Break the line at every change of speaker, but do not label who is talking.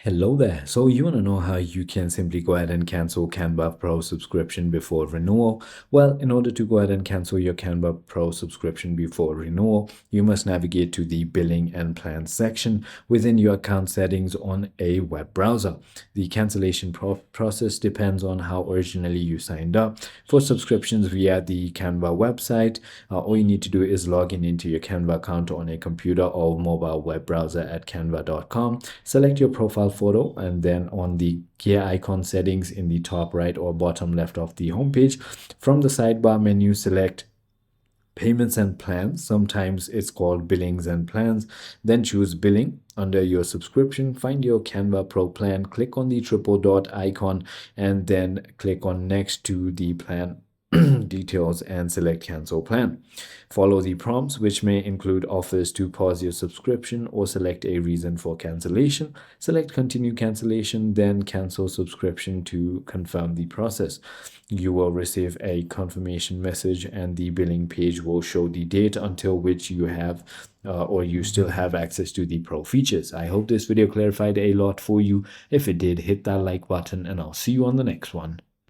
Hello there. So you want to know how you can simply go ahead and cancel Canva Pro subscription before renewal? Well, in order to go ahead and cancel your Canva Pro subscription before renewal, you must navigate to the billing and plans section within your account settings on a web browser. The cancellation process depends on how originally you signed up. For subscriptions via the Canva website, all you need to do is log in into your Canva account on a computer or mobile web browser at canva.com. Select your profile photo, and then on the gear icon settings in the top right or bottom left of the homepage, from the sidebar menu, select payments and plans. Sometimes it's called billings and plans. Then choose billing. Under your subscription, find your Canva Pro plan, click on the triple dot icon, and then click on next to the plan details and select cancel plan. Follow the prompts, which may include offers to pause your subscription or select a reason for cancellation. Select continue cancellation, then cancel subscription to confirm the process. You will receive a confirmation message, and the billing page will show the date until which you have or you still have access to the pro features. I hope this video clarified a lot for you. If it did, hit that like button, and I'll see you on the next one.